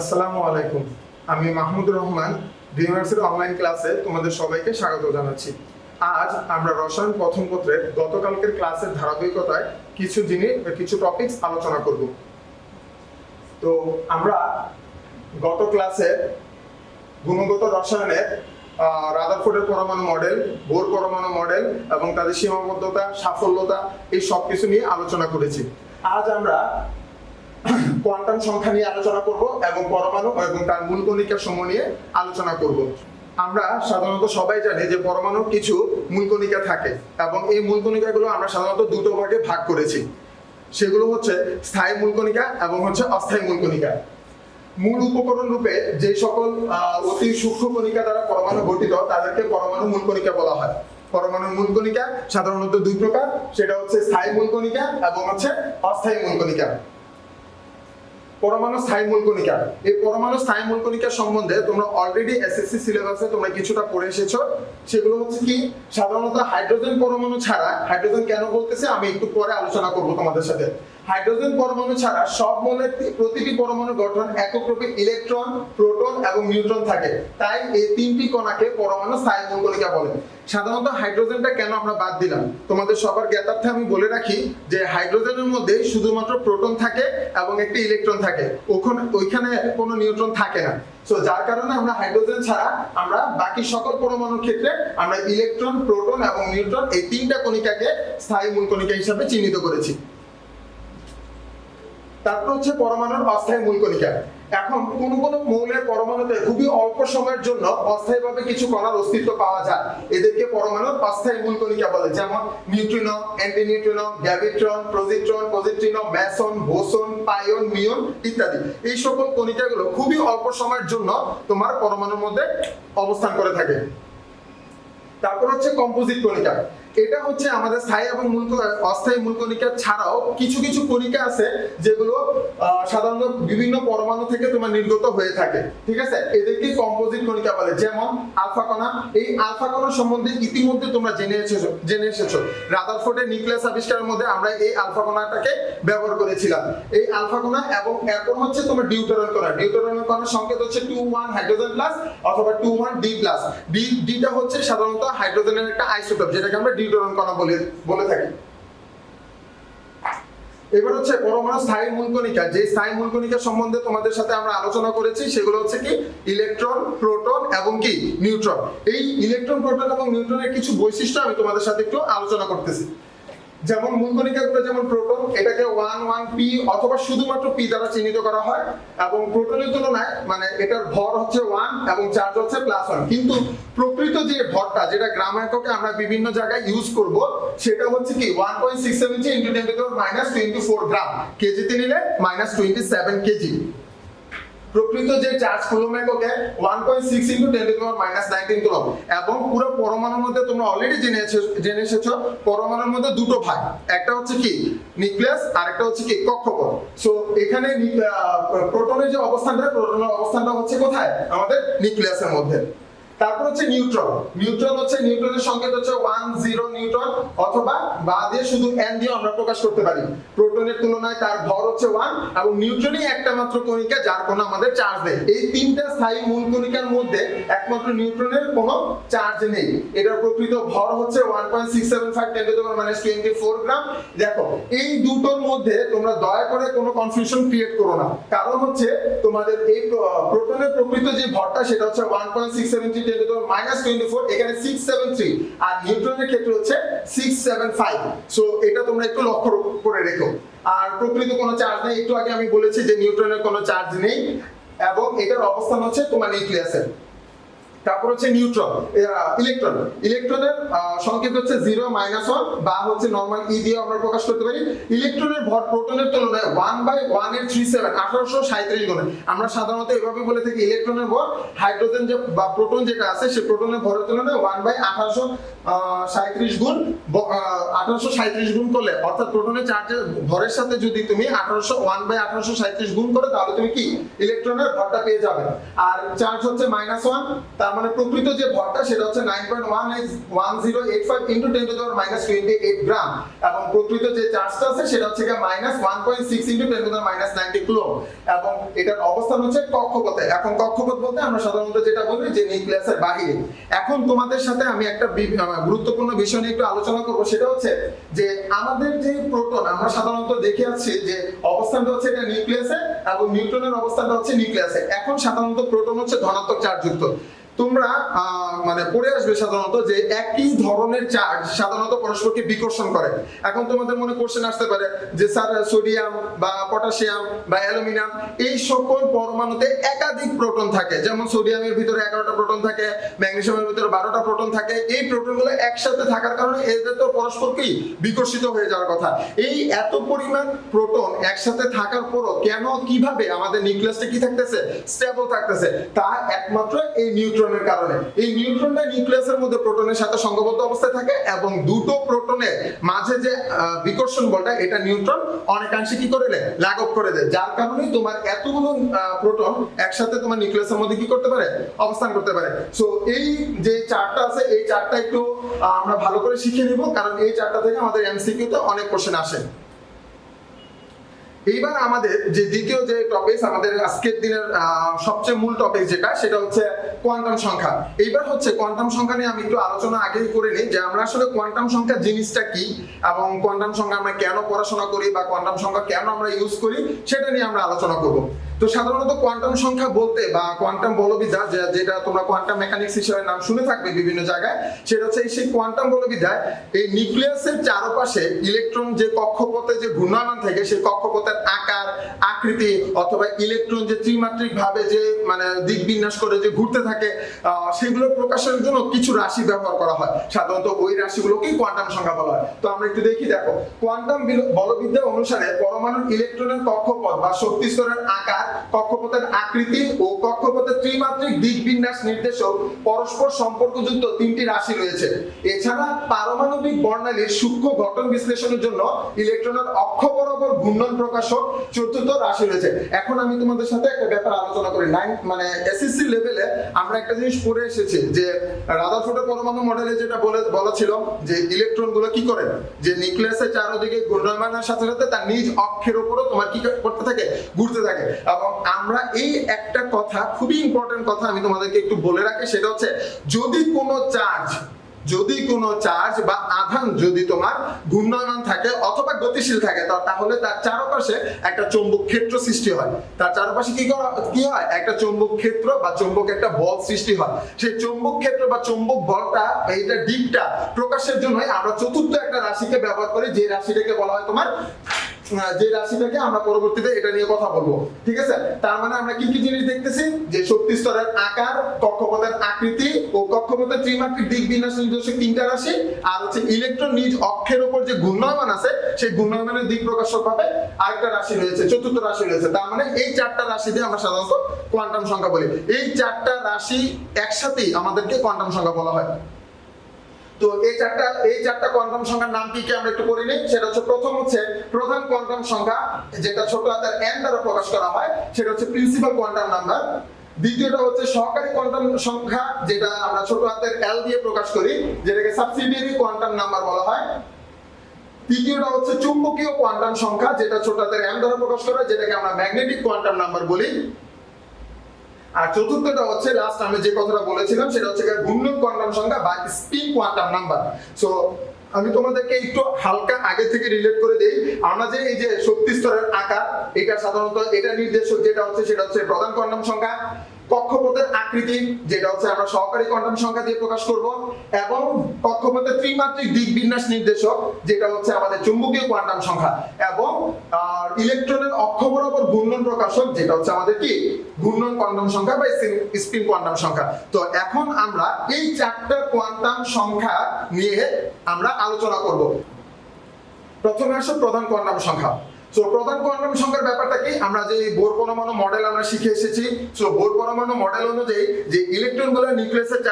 আসসালামু আলাইকুম। আমি মাহমুদুর রহমান ডিএমআরসির অনলাইন ক্লাসে তোমাদের সবাইকে স্বাগত জানাচ্ছি। আজ আমরা রসায়ন প্রথম পত্রের গতকালকের ক্লাসের ধারাবাহিকতায় কিছু টপিকস আলোচনা করব। তো আমরা গত ক্লাসে গুণগত রসায়নের রাদারফোর্ডের পরমাণু মডেল, বোর পরমাণু মডেল এবং তাদের সীমাবদ্ধতা, সাফল্যতা এই সব কিছু নিয়ে আলোচনা করেছি। আজ আমরা কোয়ান্টাম সংখ্যা নিয়ে আলোচনা করব এবং পরমাণু এবং তার মূল কণিকা সমূহ নিয়ে আলোচনা করব। আমরা সাধারণত সবাই জানি যে পরমাণুর কিছু মূল কণিকা থাকে এবং এই মূল কণিকাগুলো আমরা সাধারণত দুটো ভাগে ভাগ করেছি। সেগুলো হচ্ছে স্থায়ী মূল কণিকা এবং হচ্ছে অস্থায়ী মূল কণিকা। মূল উপকরণ রূপে যে সকল অতি সূক্ষ্ম কণিকা দ্বারা পরমাণু গঠিত তাদেরকে পরমাণু মূল কণিকা বলা হয়। পরমাণুর মূল কণিকা সাধারণত দুই প্রকার, সেটা হচ্ছে স্থায়ী মূল কণিকা এবং হচ্ছে অস্থায়ী মূল কণিকা। পরমাণু স্থায়ী মূল কণিকা, এই পরমাণু স্থায়ী মূল কণিকা সম্বন্ধে তোমরা অলরেডি এসএসসি সিলেবাসে তোমরা কিছুটা পড়ে এসেছো। সেগুলো হচ্ছে কি, সাধারণত হাইড্রোজেন পরমাণু ছাড়া, হাইড্রোজেন কেন বলতেছে আমি একটু পরে আলোচনা করব তোমাদের সাথে। হাইড্রোজেন পরমাণু ছাড়া সব মৌলের প্রতিটি পরমাণু গঠন একক রূপে ইলেকট্রন, প্রোটন এবং নিউট্রন থাকে। তাই এই তিনটি কণাকে পরমাণু স্থায়ী মূল কণিকা বলে। সাধারণত হাইড্রোজেনটা কেন আমরা বাদ দিলাম, তোমাদের সবার জ্ঞাতার্থে আমি বলে রাখি যে হাইড্রোজেনের মধ্যে শুধুমাত্র প্রোটন থাকে এবং একটি ইলেকট্রন থাকে, ওইখানে কোনো নিউট্রন থাকে না। সো যার কারণে আমরা হাইড্রোজেন ছাড়া আমরা বাকি সকল পরমাণুর ক্ষেত্রে আমরা ইলেকট্রন, প্রোটন এবং নিউট্রন এই তিনটা কণিকাকে স্থায়ী মূল কণিকা হিসাবে চিহ্নিত করেছি। তারপর হচ্ছে পরমাণুর অস্থায়ী মূল কণিকা। এখন কোন কোন মৌলের পরমাণুতে খুবই অল্প সময়ের জন্য অস্থায়ীভাবে কিছু কণার অস্তিত্ব পাওয়া যায়, এদেরকে পরমাণুর অস্থায়ী মূল কণিকা বলে। যেমন neutrino, antineutrino, graviton, positron, meson, boson, pion, muon ইত্যাদি। এই সকল কণিকাগুলো খুবই অল্প সময়ের জন্য তোমার পরমাণুর মধ্যে অবস্থান করে থাকে। তারপর হচ্ছে কম্পোজিট কণিকা। এটা হচ্ছে আমাদের স্থায়ী এবং অস্থায়ী মূল কণিকা ছাড়াও কিছু কিছু কণিকা আছে যেগুলো সাধারণত বিভিন্ন পরমাণু থেকে তোমার নির্গত হয়ে থাকে, ঠিক আছে? এদেরকে কম্পোজিট কণিকা বলে। যেমন আলফা কণা। এই আলফা কণা সম্বন্ধে ইতিমধ্যে তোমরা জেনে এসেছো। রাদারফোর্ডের নিউক্লিয়াস আবিষ্কারের মধ্যে আমরা এই আলফা কণাটাকে ব্যবহার করেছিলাম। এই আলফা কণা এবং এরপর হচ্ছে তোমার ডিউটেরন কণা। ডিউটেরন কণার সংকেত হচ্ছে 2,1 হাইড্রোজেন প্লাস অথবা 2,1 ডি প্লাস। ডিটা হচ্ছে সাধারণত হাইড্রোজেনের একটা আইসোটোপ, যেটাকে আমরা ডিউটেরন কণা বলে থাকি। এবার হচ্ছে পরমাণু স্থায়ী মূল কণিকা। যে স্থায়ী মূল কণিকা সম্বন্ধে তোমাদের সাথে আমরা আলোচনা করেছি সেগুলো হচ্ছে কি, ইলেকট্রন, প্রোটন এবং কি নিউট্রন। এই ইলেকট্রন, প্রোটন এবং নিউট্রনের কিছু বৈশিষ্ট্য আমি তোমাদের সাথে একটু আলোচনা করতেছি। যেমন মূল কণিকাগুলো, যেমন প্রোটন, এটাকে 1,1p অথবা শুধুমাত্র p দ্বারা চিহ্নিত করা হয় এবং প্রোটনের তুলনায় মানে এটার ভর হচ্ছে 1 এবং চার্জ হচ্ছে +1। কিন্তু প্রকৃত যে ভরটা, যেটা গ্রাম এককে আমরা বিভিন্ন জায়গায় ইউজ করব, সেটা হচ্ছে কি 1.673 × 10⁻24 গ্রাম, কেজিতে নিলে -27 কেজি। প্রকৃত যে চার্জ কুলম্ব এককে 1.6 × 10⁻19 কুলম্ব। এবং পুরো পরমাণুর মধ্যে তোমরা অলরেডি জেনে এসেছো পরমাণুর মধ্যে দুটো ভাগ, একটা হচ্ছে কি নিউক্লিয়াস আর একটা হচ্ছে কি কক্ষপথ। সো এখানে প্রোটনের যে অবস্থানটা, প্রোটনের অবস্থানটা হচ্ছে কোথায়, আমাদের নিউক্লিয়াসের মধ্যে। তারপর হচ্ছে নিউট্রন। নিউট্রন হচ্ছে, নিউট্রনের সংকেত হচ্ছে 10 নিউট্রন অথবা বা দিয়ে শুধু n দিয়ে আমরা প্রকাশ করতে পারি। প্রোটনের তুলনায় তার ভর হচ্ছে 1 এবং নিউট্রনই একটা মাত্র কণিকা যার কোনো আমাদের চার্জ নেই। এই তিনটা স্থায়ী মূল কণিকার মধ্যে একমাত্র নিউট্রনের কোনো চার্জ নেই। এটার প্রকৃত ভর হচ্ছে 1.675 × 10⁻24 গ্রাম। দেখো, এই দুটোর মধ্যে তোমরা দয়া করে কোনো কনফিউশন ক্রিয়েট করো না, কারণ হচ্ছে তোমাদের এই প্রোটনের প্রকৃত যে ভরটা সেটা হচ্ছে 1.673 × 10⁻24, এখানে 673, আর নিউট্রনের ক্ষেত্রে হচ্ছে 675। সো এটা তোমরা একটু লক্ষ্য করে রেখো। আর প্রকৃত কোনো চার্জ নেই, একটু আগে আমি বলেছি যে নিউট্রনের কোনো চার্জ নেই এবং এটার অবস্থান হচ্ছে তোমার নিউক্লিয়াসে। তারপর হচ্ছে নিউট্রন, ইলেকট্রন। ইলেকট্রনের সংকেত হচ্ছে 0, -1 বা হচ্ছে নরমাল ই দিয়ে আমরা প্রকাশ করতে পারি। ইলেকট্রনের ভর প্রোটনের তুলনায় 1/137 1837 গুণ। আমরা সাধারণত এভাবে বলে থাকি ইলেকট্রনের ভর হাইড্রোজেন যে বা প্রোটন যেটা আছে সে প্রোটনের ভরের তুলনায় 1/1837 37 গুণ 1837 গুণ করলে, অর্থাৎ প্রোটনের চার্জের ভরের সাথে যদি তুমি 1/1837 গুণ করো তাহলে তুমি কি ইলেকট্রনের ভরটা পেয়ে যাবে। আর চার্জ হচ্ছে -1, তার মানে প্রকৃত যে ভরটা সেটা হচ্ছে 9.1085 × 10⁻28 গ্রাম, এবং প্রকৃত যে চার্জটা আছে সেটা হচ্ছে -1.6 × 10⁻90 কুলম্ব, এবং এটার অবস্থান হচ্ছে কক্ষপথে। এখন কক্ষপথ বলতে আমরা সাধারণত যেটা বলি যে নিউক্লিয়াসের বাহিরে। এখন তোমাদের সাথে আমি একটা গুরুত্বপূর্ণ বিষয় নিয়ে একটু আলোচনা করব, সেটা হচ্ছে যে আমাদের যে প্রোটন আমরা সাধারণত দেখে আসছি যে অবস্থানটা হচ্ছে এটা নিউক্লিয়াসে এবং নিউট্রনের অবস্থানটা হচ্ছে নিউক্লিয়াসে। এখন সাধারণত প্রোটন হচ্ছে ধনাত্মক চার্জযুক্ত। তোমরা মানে পড়ে আসবে সাধারণত যে একই ধরনের চার্জ সাধারণত পরস্পরকে বিকর্ষণ করে। এখন তোমাদের মনে কোশ্চেন আসতে পারে যে স্যার সোডিয়াম বা পটাশিয়াম বা অ্যালুমিনিয়াম এই সকল পরমাণুতে একাধিক প্রোটন থাকে, যেমন সোডিয়ামের ভিতরে 11টা প্রোটন থাকে, ম্যাগনেসিয়ামের ভিতরে 12টা প্রোটন থাকে। এই প্রোটনগুলো একসাথে থাকার কারণে এদের তো পরস্পরকেই বিকর্ষিত হয়ে যাওয়ার কথা। এই এত পরিমাণ প্রোটন একসাথে থাকার পরও কেন কিভাবে আমাদের নিউক্লিয়াসটা কি থাকতেছে, স্টেবল থাকতেছে, তা একমাত্র এই নিউট্রনের কারণে। এই নিউট্রনটা নিউক্লিয়াসের মধ্যে প্রোটনের সাথে সংঘবদ্ধ অবস্থায় থাকে এবং দুটো প্রোটনের মাঝে যে বিকর্ষণ বলটা এটা নিউট্রন অনেকাংশে কি করে দেয়, লাঘব করে দেয়, যার কারণে তোমার এতগুলো প্রোটন একসাথে তোমার নিউক্লিয়াসের মধ্যে কি করতে পারে, অবস্থান করতে পারে। সো এই যে চার্টটা আছে এই চার্টটা একটু আমরা ভালো করে শিখে নিব, কারণ এই চার্টটা থেকে আমাদের এমসিকিউ তে অনেক কোশ্চেন আসে। এইবার আমাদের যে দ্বিতীয় যে টপিক, আমাদের আজকের দিনের সবচেয়ে মূল টপিক যেটা, সেটা হচ্ছে কোয়ান্টাম সংখ্যা। এইবার হচ্ছে কোয়ান্টাম সংখ্যা নিয়ে আমি একটু আলোচনা আগেই করে নিই যে আমরা আসলে কোয়ান্টাম সংখ্যা জিনিসটা কি এবং কোয়ান্টাম সংখ্যা আমরা কেন পড়াশোনা করি বা কোয়ান্টাম সংখ্যা কেন আমরা ইউজ করি সেটা নিয়ে আমরা আলোচনা করব। তো সাধারণত কোয়ান্টাম সংখ্যা বলতে বা কোয়ান্টাম বলবিদ্যা, যেটা তোমরা কোয়ান্টাম মেকানিক্স হিসেবে নাম শুনে থাকবে বিভিন্ন জায়গায়, সেটা হচ্ছে সেই কোয়ান্টাম বলবিদ্যায় এই নিউক্লিয়াসের চারপাশে ইলেকট্রন যে কক্ষপথে যে ঘূর্ণায়মান থাকে সেই কক্ষপথের আকার আকৃতি অথবা ইলেকট্রন যে ত্রিমাত্রিক ভাবে যে মানে দিক বিন্যাস করে যে ঘুরতে থাকে সেগুলো প্রকাশের জন্য কিছু রাশি ব্যবহার করা হয়। সাধারণত ওই রাশিগুলোকেই কোয়ান্টাম সংখ্যা বলা হয়। তো আমরা একটু দেখি, দেখো কোয়ান্টাম বলবিদ্যা অনুসারে পরমাণুর ইলেকট্রনের কক্ষপথ বা শক্তি স্তরের আকার, কক্ষপথের আকৃতি ও কক্ষপথের ত্রিমাত্রিক দিক বিন্যাস নির্দেশক পরস্পর সম্পর্কযুক্ত তিনটি রাশি রয়েছে। এছাড়া পারমাণবিক বর্ণালীর সূক্ষ্ম গঠন বিশ্লেষণের জন্য ইলেকট্রনের অক্ষ বরাবর ঘূর্ণন প্রকাশক চতুর্থ রাশি রয়েছে। এখন আমি তোমাদের সাথে একটা ব্যাপার আলোচনা করি। মানে এসএসসি লেভেলে আমরা একটা জিনিস পড়ে এসেছি যে রাদারফোর্ডের পরমাণু মডেলে যেটা বলা ছিল যে ইলেকট্রন গুলো কি করে, যে নিউক্লিয়াসের চারদিকে ঘূর্ণায়মানের সাথে সাথে তার নিজ অক্ষের উপরে তোমার কি করতে থাকে, ঘুরতে থাকে। এবং আমরা এই একটা কথা, খুবই ইম্পর্টেন্ট কথা আমি তোমাদেরকে একটু বলে রাখি, সেটা হচ্ছে যদি কোনো চার্জ বা আধান যদি তোমার ঘূর্ণায়মান থাকে অথবা গতিশীল থাকে তাহলে তার চারপাশে একটা চৌম্বক ক্ষেত্র সৃষ্টি হয়। তার চারপাশে কি হয়, একটা চৌম্বক ক্ষেত্র বা চৌম্বক একটা বল সৃষ্টি হয়। সেই চৌম্বক ক্ষেত্র বা চৌম্বক বলটা এইটা দিকটা প্রকাশের জন্য আমরা চতুর্থ একটা রাশিকে ব্যবহার করি, যে রাশিটাকে বলা হয় তোমার, যে রাশিটাকে আমরা পরবর্তীতে এটা নিয়ে কথা বলবো। ঠিক আছে, তার মানে আমরা কি কি জিনিস দেখতেছি, যে শক্তি স্তরের আকার, কক্ষপথের আকৃতি ও কক্ষপথের ত্রিমাত্রিক দিক বিন্যাস নির্দেশক তিনটা রাশি, আর হচ্ছে ইলেকট্রন নিজ অক্ষের উপর যে ঘূর্ণায়মান আছে সেই ঘূর্ণায়মানের দিক প্রকাশক ভাবে আরেকটা রাশি রয়েছে, চতুর্থ রাশি রয়েছে। তার মানে এই চারটা রাশি দিয়ে আমরা সাধারণত কোয়ান্টাম সংখ্যা বলি। এই চারটা রাশি একসাথেই আমাদেরকে কোয়ান্টাম সংখ্যা বলা হয়। তো এই চারটা কোয়ান্টাম সংখ্যার নাম কি আমরা একটু পড়ে নিই। সেটা হচ্ছে, প্রথম হচ্ছে প্রধান কোয়ান্টাম সংখ্যা, যেটা ছোট হাতের n দ্বারা প্রকাশ করা হয়, সেটা হচ্ছে প্রিন্সিপাল কোয়ান্টাম নাম্বার। দ্বিতীয়টা হচ্ছে সহকারী কোয়ান্টাম সংখ্যা, যেটা আমরা ছোট হাতের l দিয়ে প্রকাশ করি, যেটাকে সাবসিডিয়ারি কোয়ান্টাম নাম্বার বলা হয়। তৃতীয়টা হচ্ছে চুম্বকীয় কোয়ান্টাম সংখ্যা, যেটা ছোট হাতের m দ্বারা প্রকাশ করা হয়, যেটাকে আমরা ম্যাগনেটিক কোয়ান্টাম নাম্বার বলি। আর চতুর্থটা হচ্ছে লাস্ট আমি যে কথাটা বলেছিলাম, সেটা হচ্ছে ঘূর্ণন কোয়ান্টাম সংখ্যা বা স্পিন কোয়ান্টাম নাম্বার। সো আমি তোমাদেরকে একটু হালকা আগে থেকে রিলেট করে দেই। আমরা যে এই যে শক্তি স্তরের আকার, এটা সাধারণত এটা নির্দেশক যেটা হচ্ছে সেটা হচ্ছে প্রধান কোয়ান্টাম সংখ্যা। কক্ষপথের আকৃতি, যেটা হচ্ছে আমরা সহকারী কোয়ান্টাম সংখ্যা দিয়ে প্রকাশ করব, এবং কক্ষপথের ত্রিমাত্রিক দিক বিন্যাস নির্দেশক, যেটা হচ্ছে আমাদের চুম্বকীয় কোয়ান্টাম সংখ্যা, এবং ইলেকট্রনের অক্ষ বরাবর ঘূর্ণন প্রকাশক, যেটা হচ্ছে আমাদের কি ঘূর্ণন কোয়ান্টাম সংখ্যা বা স্পিন কোয়ান্টাম সংখ্যা। তো এখন আমরা এই চারটা কোয়ান্টাম সংখ্যা নিয়ে আমরা আলোচনা করব। প্রথমে আসো প্রধান কোয়ান্টাম সংখ্যা। সো প্রধান কোয়ান্টাম সংখ্যার ব্যাপারটা কি, আমরা যে বোর পরমাণু মডেল আমরা শিখে এসেছি। সো বোর পরমাণু মডেল অনুযায়ী যে ইলেকট্রনগুলো নিউক্লিয়াসের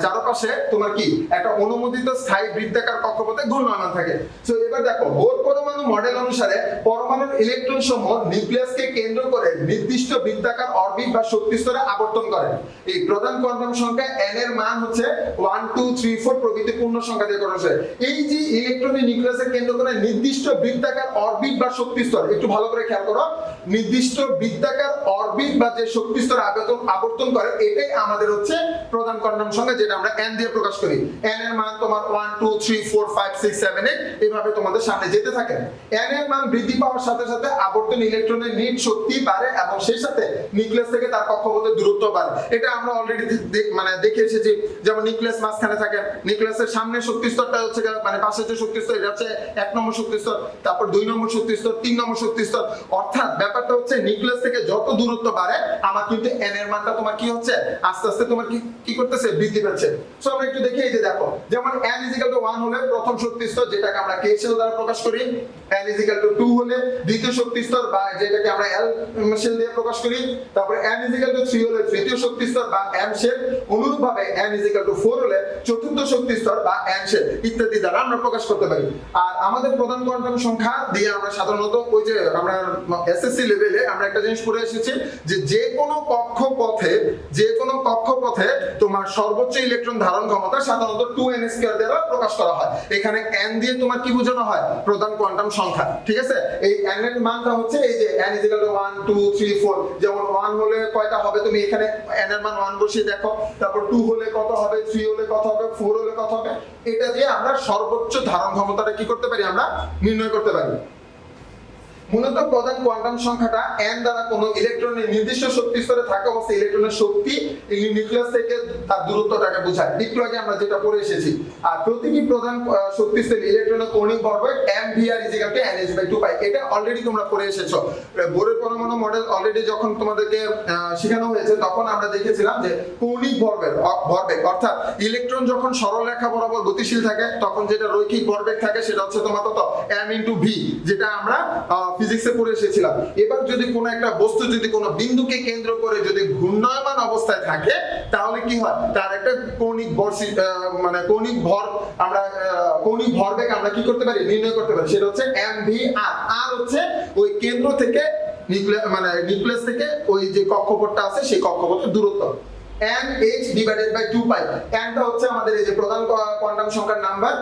চারপাশে তোমার কি একটা অনুমোদিত স্থায়ী বৃত্তাকার কক্ষপথে ঘূর্ণায়মান থাকে। সো এবার দেখো বোর পরমাণু মডেল অনুসারে পরমাণুর ইলেকট্রন সমূহ নিউক্লিয়াসকে কেন্দ্র করে নির্দিষ্ট বৃত্তাকার অরবিট বা শক্তি স্তরে আবর্তন করে। এই প্রধান কোয়ান্টাম সংখ্যা n এর মান হচ্ছে 1 2 3 4 প্রভৃতি পূর্ণ সংখ্যা দিয়ে করা হয়েছে। এই যে ইলেকট্রনের নিউক্লিয়াসকে কেন্দ্র করে নির্দিষ্ট বৃত্তাকার অরবিট বা শক্তি স্তর, একটু ভালো করে খেয়াল করো, নির্দিষ্ট বৃত্তাকার অরবিট বা যে শক্তি স্তর আবর্তন করে, এটাই আমাদের হচ্ছে প্রধান কোয়ান্টাম সংখ্যা, যেটা আমরা n দিয়ে প্রকাশ করি। n এর মান তোমার 1 2 3 4 5 6 7 8 এইভাবে তোমাদের সামনে যেতে থাকে। n এর মান বৃদ্ধি পাওয়ার সাথে সাথে আবর্তন ইলেকট্রনের নিট শক্তি বাড়ে এবং সেই সাথে নিউক্লিয়াস থেকে তার কক্ষপথের দূরত্ব বাড়ে। এটা আমরা অলরেডি দেখে এসেছি। যেমন নিউক্লিয়াস মাঝখানে থাকে, নিউক্লিয়াসের সামনে শক্তি স্তরটা হচ্ছে পাশে যে শক্তি স্তর, এটা হচ্ছে 1 নম্বর শক্তি স্তর, তারপর 2 নম্বর শক্তি স্তর, 3 নম্বর শক্তি স্তর। অর্থাৎ ব্যাপারটা হচ্ছে নিউক্লিয়াস থেকে যত দূরত্ব বাড়ে আমার কিন্তু n এর মানটা তোমার কি হচ্ছে আস্তে আস্তে তোমার কি করতেছে, বৃদ্ধি পাচ্ছে। সো আমরা একটু দেখি, এই যে দেখো, যেমন n 1 হলে প্রথম শক্তি স্তর, যেটাকে আমরা k শেল দ্বারা প্রকাশ করি। n 2 হলে দ্বিতীয় শক্তি স্তর বা যেটাকে আমরা l শেল দিয়ে প্রকাশ করি। তারপর n 3 হলে তৃতীয় শক্তি স্তর বা m শেল। অনুরূপভাবে n 4 হলে চতুর্থ শক্তি স্তর বা n শেল ইত্যাদি দ্বারা আমরা প্রকাশ করতে পারি। আর আমাদের প্রধান কোয়ান্টাম সংখ্যা দিয়ে আমরা সাধারণত ওই যে আমরা এসএসসি লেভেলে আমরা একটা জিনিস পড়ে এসেছি যে কোনো কক্ষপথে তোমার সর্বোচ্চ ইলেকট্রন ধারণ ক্ষমতা সাধারণত 2n² দ্বারা প্রকাশ করা হয়। এখানে n দিয়ে তোমার কি বোঝানো হয়, প্রধান কোয়ান্টাম সংখ্যা, ঠিক আছে। এই n এর মানটা হচ্ছে এই যে n 1 2 3 4, যেমন 1 হলে কয়টা হবে, তুমি এখানে n এর মান 1 বসিয়ে দেখো, তারপর 2 হলে কত হবে, 3 হলে কত হবে, 4 হলে কত হবে। এটা দিয়ে আমরা সর্বোচ্চ ধারণ ক্ষমতাটা কি করতে পারি, আমরা নির্ণয় করতে পারি। মূলত প্রধান কোয়ান্টাম সংখ্যাটা n দ্বারা কোনো ইলেকট্রনের নির্দিষ্ট শক্তি স্তরে থাকা অবস্থায় ইলেকট্রনের শক্তি নিউক্লিয়াস থেকে তার দূরত্বটাকে বোঝায়। একটু আগে আমরা যেটা পড়ে এসেছি। আর প্রতিটি প্রধান শক্তি স্তরে ইলেকট্রনের কৌণিক ভরবেগ mvr nh/2π, এটা অলরেডি তোমরা পড়ে এসেছো। বোরের পরমাণু মডেল অলরেডি যখন তোমাদেরকে শেখানো হয়েছে তখন আমরা দেখেছিলাম যে কৌণিক ভরবেগ অর্থাৎ ইলেকট্রন যখন সরল রেখা বরাবর গতিশীল থাকে তখন যেটা রৈখিক ভরবেগ থাকে সেটা হচ্ছে তোমার কত, m * v, যেটা আমরা ফিজিক্সে পড়ে এসেছিলাম। এবার যদি কোনো একটা বস্তু যদি কোনো বিন্দুকে কেন্দ্র করে যদি ঘূর্ণায়মান অবস্থায় থাকে তাহলে কি হয়, তার একটা কৌণিক ভরবেগ আমরা কি করতে পারি, নির্ণয় করতে পারি। সেটা হচ্ছে mvr। আর হচ্ছে ওই কেন্দ্র থেকে নিউক্লিয়াস থেকে ওই যে কক্ষপথটা আছে সেই কক্ষপথের দূরত্ব। nh/2π, n টা হচ্ছে আমাদের এই যে প্রধান কোয়ান্টাম সংখ্যার নাম্বার,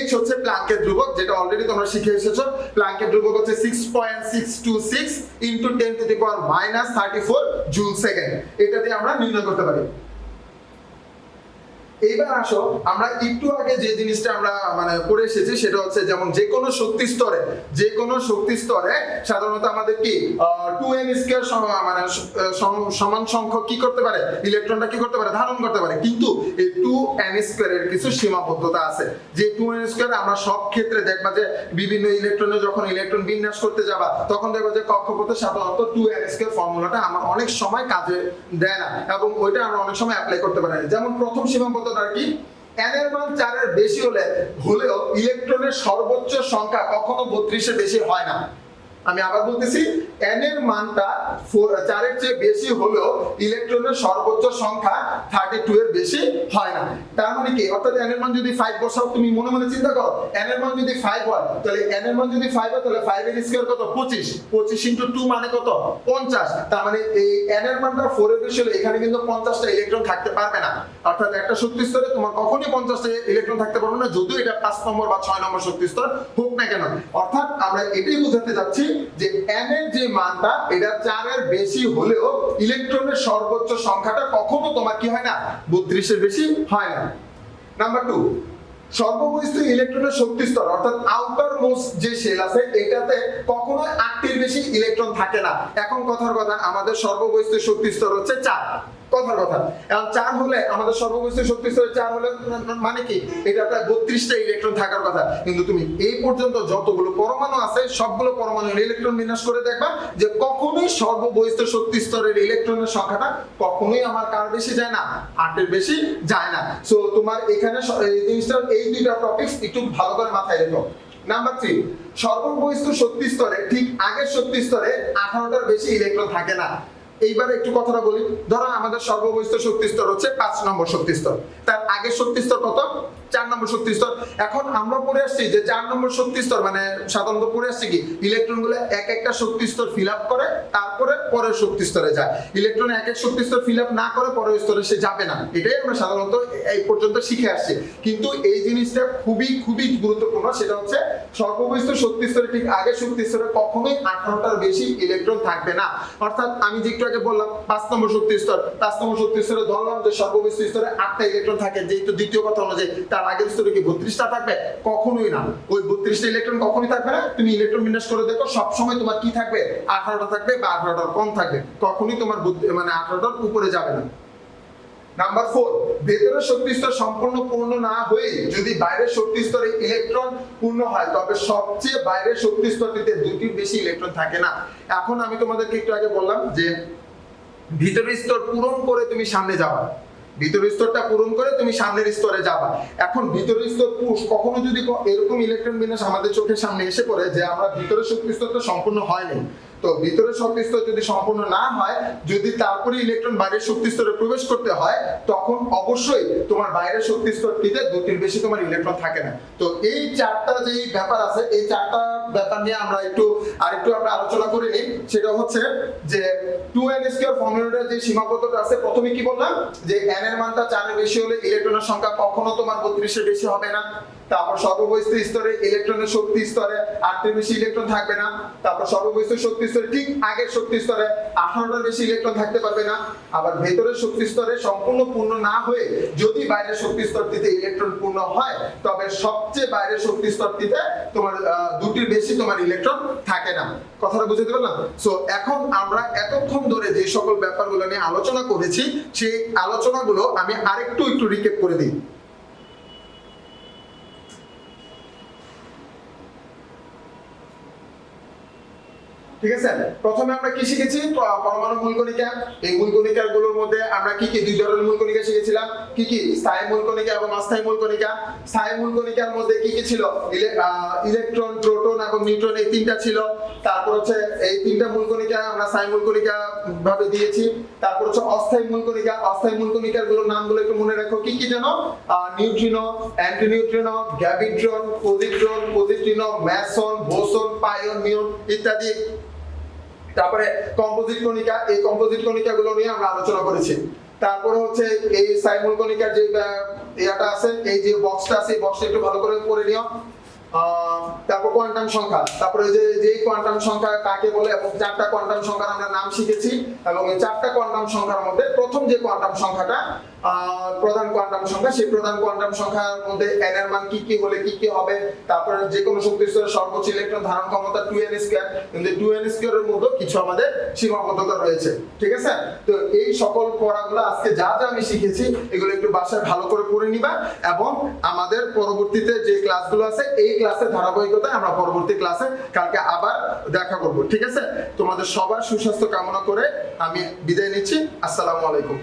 h হচ্ছে প্ল্যাঙ্কের ধ্রুবক, যেটা অলরেডি তোমরা শিখে এসেছো। প্ল্যাঙ্কের ধ্রুবক হচ্ছে 6.626 × 10⁻34 জুল সেকেন্ড। এটা দিয়ে আমরা নির্ণয় করতে পারি। এইবার আসো, আমরা একটু আগে যে জিনিসটা আমরা পড়ে এসেছি সেটা হচ্ছে যেমন যে কোনো শক্তি স্তরে সাধারণত আমাদের কি 2n² সমান সংখ্যক কি করতে পারে, ইলেকট্রনটা কি করতে পারে, ধারণ করতে পারে। কিন্তু এই 2n² এর কিছু সীমাবদ্ধতা আছে। যে 2n² আমরা সব ক্ষেত্রে দেখবা যে বিভিন্ন ইলেকট্রনে যখন ইলেকট্রন বিন্যাস করতে যাবা তখন দেখবা যে কক্ষপথে সাধারণত 2n² ফর্মুলাটা আমার অনেক সময় কাজে দেয় না এবং ওইটা আমরা অনেক সময় অ্যাপ্লাই করতে পারি না। যেমন প্রথম সীমাবদ্ধতা কি, n এর মান 4 এর বেশি হলেও ইলেকট্রনের সর্বোচ্চ সংখ্যা কখনো 32 এর বেশি হয় না। আমি আবার বলতেছি, n এর মানটা 4 এর চেয়ে বেশি হলেও ইলেকট্রনের সর্বোচ্চ সংখ্যা 32 এর বেশি হয় না। তার মানে কি, অর্থাৎ n এর মান যদি 5 বসাও, তুমি মনে মনে চিন্তা করো, n এর মান যদি 5 হয় তাহলে n এর মান যদি 5 হয় তাহলে 5 এর স্কয়ার কত, 25 × 2 মানে কত, 50। তার মানে এই n এর মানটা 4 এর বেশি হলে এখানে কিন্তু 50টা ইলেকট্রন থাকতে পারবে না। অর্থাৎ একটা শক্তি স্তরে তোমার কখনোই 50টা ইলেকট্রন থাকতে পারবে না, যদিও এটা 5 নম্বর বা 6 নম্বর শক্তি স্তর হোক না কেন। অর্থাৎ আমরা এটাই বোঝাতে যাচ্ছি যে n এর যে মানটা এটা 4 এর বেশি হলেও ইলেকট্রনের সর্বোচ্চ সংখ্যাটা কখনো তোমার কি হয় না, 32 এর বেশি হয় না। নাম্বার 2, সর্ববহিস্থ ইলেকট্রনের শক্তি স্তর অর্থাৎ আউটার মোস্ট যে শেল আছে এটাতে কখনো 8টির বেশি ইলেকট্রন থাকে না। এখন কথার কথা, আমাদের সর্ববহিস্থ শক্তি স্তর হচ্ছে 4, কথার কথা। এখন 4 হলে আমাদের সর্ববহিস্থ শক্তি স্তরে 4 হলে মানে কি, এটা প্রায় 32টা ইলেকট্রন থাকার কথা। কিন্তু তুমি এই পর্যন্ত যতগুলো পরমাণু আছে সবগুলো পরমাণুর ইলেকট্রন বিন্যাস করে দেখবা যে কখনোই সর্ববহিস্থ শক্তি স্তরের ইলেকট্রনের সংখ্যাটা কখনোই আমার কার বেশি যায় না, 8 এর বেশি যায় না। সো তোমার এখানে এই জিনিসটা, এই দুইটা টপিকস একটু ভালো করে মাথায় রেখো। নাম্বার 3, সর্ববহিস্থ শক্তি স্তরে ঠিক আগের শক্তি স্তরে 18টার বেশি ইলেকট্রন থাকে না। এইবার একটু কথাটা বলি, ধরো আমাদের সর্ববহিস্থ শক্তি স্তর হচ্ছে 5 নম্বর শক্তি স্তর, তার আগের শক্তি স্তর কত? 4 নম্বর শক্তি স্তর। এখন আমরা পড়ে আসছি যে 4 নম্বর শক্তি স্তর মানে সাধারণত পড়ে আসছে কি ইলেকট্রন গুলো এক একটা শক্তি স্তর ফিল আপ করে তারপরে পরের শক্তি স্তরে যায়। ইলেকট্রন এক এক শক্তি স্তর ফিল আপ না করে পরের স্তরে সে যাবে না, এটাই আমরা সাধারণত এই পর্যন্ত শিখে আসছি। কিন্তু এই জিনিসটা খুবই খুবই গুরুত্বপূর্ণ, সেটা হচ্ছে সর্ববহিস্থ শক্তি স্তরে ঠিক আগের শক্তি স্তরে কখনোই 18টার বেশি ইলেকট্রন থাকবে না। অর্থাৎ আমি যে একটু আগে বললাম 5 নম্বর শক্তি স্তর, 5 নম্বর শক্তি স্তরে ধরলাম যে সর্ববহিস্থ স্তরে 8টা ইলেকট্রন থাকে, যেহেতু দ্বিতীয় কথা অনুযায়ী তার আগের স্তরে কি 32টা থাকবে? কখনোই না, ওই 32টা ইলেকট্রন কখনোই থাকবে না। তুমি ইলেকট্রন বিন্যাস করে দেখো, সব সময় তোমার কি থাকবে? 18টা থাকবে বা 18টার কম থাকবে, কখনোই তোমার মানে 18টার উপরে যাবে না। নাম্বার 4, ভেতরের শক্তি স্তর সম্পূর্ণ পূর্ণ না হয়ে যদি বাইরের শক্তি স্তরে ইলেকট্রন পূর্ণ হয় তবে সবচেয়ে বাইরের শক্তি স্তরটিতে 2টির বেশি ইলেকট্রন থাকে না। এখন আমি তোমাদেরকে একটু আগে বললাম যে ভিতরের স্তর পূরণ করে তুমি সামনে যাবা, ভিতরের স্তরটা পূরণ করে তুমি সামনের স্তরে যাবা। এখন ভিতরের স্তর পুশ কখনো যদি এরকম ইলেকট্রন বিন্যাস আমাদের চোখের সামনে এসে পড়ে যে আমরা ভিতরের শক্তি স্তরটা সম্পূর্ণ হয়নি, তো ভিতরের শক্তি স্তর যদি সম্পূর্ণ না হয়, যদি তারপরে ইলেকট্রন বাইরের শক্তি স্তরে প্রবেশ করতে হয়, তখন অবশ্যই তোমার বাইরের শক্তি স্তরটিতে 2টির বেশি তোমার ইলেকট্রন থাকে না। তো এই 4টা যে ব্যাপার আছে, এই 4টা ব্যাপার নিয়ে আমরা আরেকটু আমরা আলোচনা করে নিই। সেটা হচ্ছে যে 2n² ফর্মুলাটার যে সীমাবদ্ধতা আছে, প্রথমে কি বললাম যে n এর মানটা 4 এর বেশি হলে ইলেকট্রনের সংখ্যা কখনো তোমার 32 এর বেশি হবে না। তারপর সর্ববহিস্থ স্তরে ইলেকট্রনের শক্তি স্তরে 8টির বেশি ইলেকট্রন থাকবে না। তারপর সর্ববহিস্থ শক্তি স্তরে ঠিক আগের শক্তি স্তরে 18টার বেশি ইলেকট্রন থাকতে পারবে না। আবার ভেতরের শক্তি স্তরে সম্পূর্ণ পূর্ণ না হয়ে যদি বাইরের শক্তি স্তরটিতে ইলেকট্রন পূর্ণ হয় তবে সবচেয়ে বাইরের শক্তি স্তরটিতে তোমার 2টির বেশি তোমার ইলেকট্রন থাকে না। কথাটা বুঝতে পারলাম? সো এখন আমরা এতক্ষণ ধরে যে সকল ব্যাপারগুলো নিয়ে আলোচনা করেছি সেই আলোচনাগুলো আমি আরেকটু রিক্যাপ করে দিই। ঠিক আছে, প্রথমে আমরা কি শিখেছি? পরমাণু মূলকণিকা। এই মূলকণিকাগুলোর মধ্যে আমরা কি কি 2 ধরনের মূলকণিকা শিখেছিলাম। কি কি? স্থায়ী মূলকণিকা এবং অস্থায়ী মূলকণিকা। স্থায়ী মূলকণিকার মধ্যে কি কি ছিল? ইলেকট্রন, প্রোটন এবং নিউট্রন, এই 3টা ছিল। তারপর হচ্ছে এই 3টা মূলকণিকা আমরা স্থায়ী মূলকণিকা ভাবে দিয়েছি। তারপর হচ্ছে অস্থায়ী মূলকণিকা। অস্থায়ী মূলকণিকাগুলোর নামগুলো একটু মনে রাখো। কি কি জানো? নিউট্রিনো, অ্যান্টিনিউট্রিনো, গ্যাভিট্রন, পজিট্রিনো, ম্যাসন, বোসন, পাইওন, মিউন ইত্যাদি। তারপরে কম্পোজিট কণিকা, এই কম্পোজিট কণিকাগুলো নিয়ে আমরা আলোচনা করেছি। তারপরে হচ্ছে এই সাইমুল কণিকার যে ইয়াটা আছে, এই যে বক্সটা আছে, এই বক্সটা একটু ভালো করে পড়ে নিও। তারপর কোয়ান্টাম সংখ্যা, তারপরে যে কোয়ান্টাম সংখ্যা কাকে বলে এবং 4টা কোয়ান্টাম সংখ্যার আমরা নাম শিখেছি। এবং এই 4টা কোয়ান্টাম সংখ্যার মধ্যে প্রথম যে কোয়ান্টাম সংখ্যাটা প্রধান কোয়ান্টাম সংখ্যা, সেই প্রধান কোয়ান্টাম সংখ্যার মধ্যে n এর মান কি কি হলে কি কি হবে। তারপরে যে কোনো শক্তি স্তরে সর্বোচ্চ ইলেকট্রন ধারণ ক্ষমতা 2n², কিন্তু 2n² এর মধ্যে কিছু আমাদের সীমাবদ্ধতা রয়েছে। ঠিক আছে, তো এই সকল পড়াগুলো আজকে যা যা আমি শিখেছি এগুলো একটু বাসায় ভালো করে পড়ে নিবা এবং আমাদের পরবর্তীতে যে ক্লাসগুলো আছে এই ক্লাসের ধারাবাহিকতায় আমরা পরবর্তী ক্লাসে কালকে আবার দেখা করব। ঠিক আছে, তোমাদের সবার সুস্বাস্থ্য কামনা করে আমি বিদায় নিচ্ছি। আসসালামু আলাইকুম।